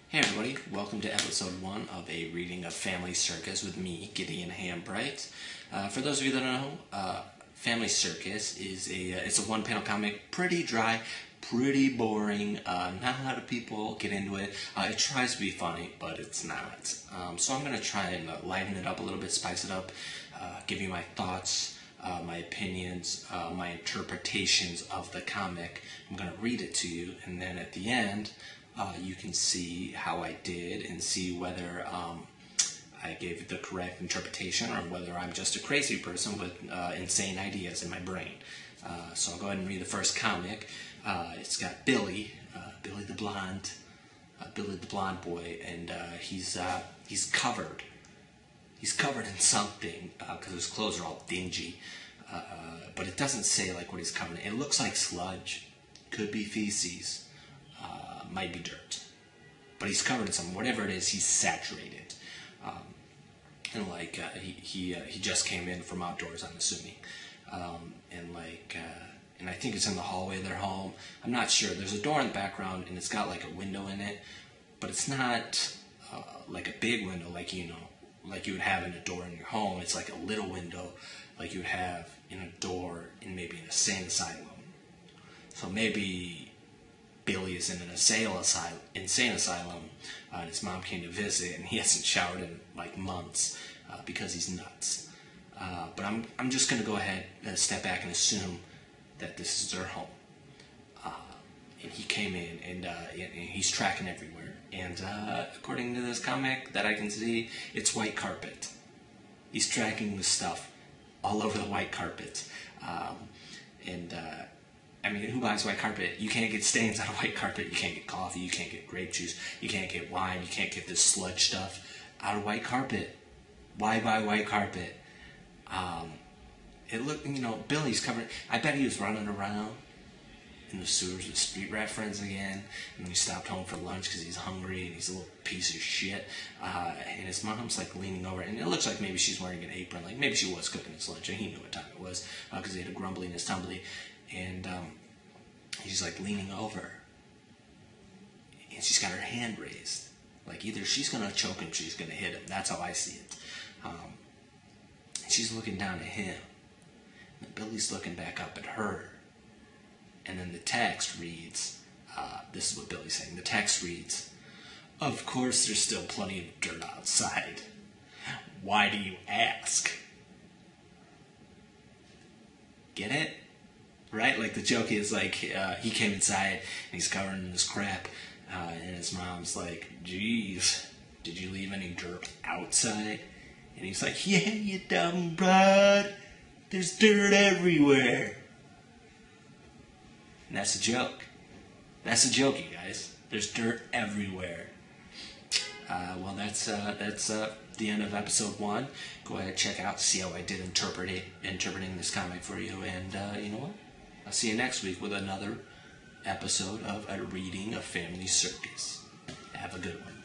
Hey everybody, welcome to episode 1 of a reading of Family Circus with me, Gideon Hambright. For those of you that don't know, Family Circus is it's a one-panel comic, pretty dry, pretty boring, not a lot of people get into it. It tries to be funny, but it's not. So I'm going to try and lighten it up a little bit, spice it up, give you my thoughts, my opinions, my interpretations of the comic. I'm going to read it to you, and then at the end, you can see how I did and see whether I gave the correct interpretation or whether I'm just a crazy person with insane ideas in my brain. So I'll go ahead and read the first comic. It's got Billy the blonde boy, and he's covered. He's covered in something because his clothes are all dingy, but it doesn't say like what he's covered in. It looks like sludge, could be feces. Might be dirt, but he's covered in something. Whatever it is, he's saturated, and like he just came in from outdoors, I'm assuming, and I think it's in the hallway of their home. I'm not sure. There's a door in the background, and it's got like a window in it, but it's not like a big window, like like you would have in a door in your home. It's like a little window, like you would have in a door in maybe an insane asylum. So maybe Billy is in an insane asylum, and his mom came to visit, and he hasn't showered in like months because he's nuts. But I'm just going to go ahead and step back and assume that this is their home. And he came in, and he's tracking everywhere. And according to this comic that I can see, it's white carpet. He's tracking the stuff all over the white carpet. I mean, who buys white carpet? You can't get stains on a white carpet. You can't get coffee. You can't get grape juice. You can't get wine. You can't get this sludge stuff out of white carpet. Why buy white carpet? It looked, Billy's covered. I bet he was running around in the sewers with street rat friends again. And then he stopped home for lunch because he's hungry and he's a little piece of shit. And his mom's like leaning over, and it looks like maybe she's wearing an apron. Like maybe she was cooking his lunch, and he knew what time it was because he had a grumbly in his tumbly. And he's like leaning over, and she's got her hand raised, like either she's gonna choke him, she's gonna hit him. That's how I see it. And she's looking down at him, and Billy's looking back up at her. And then the text reads, this is what Billy's saying. The text reads, "Of course, there's still plenty of dirt outside. Why do you ask?" Get it? Right? Like the joke is like he came inside and he's covered in this crap, and his mom's like, "Geez, did you leave any dirt outside?" And he's like, "Yeah, you dumb broad. There's dirt everywhere." And that's a joke. That's a joke, you guys. There's dirt everywhere. Well, that's the end of episode 1. Go ahead, check out, see how I did interpreting this comic for you, and you know what? I'll see you next week with another episode of a reading of Family Circus. Have a good one.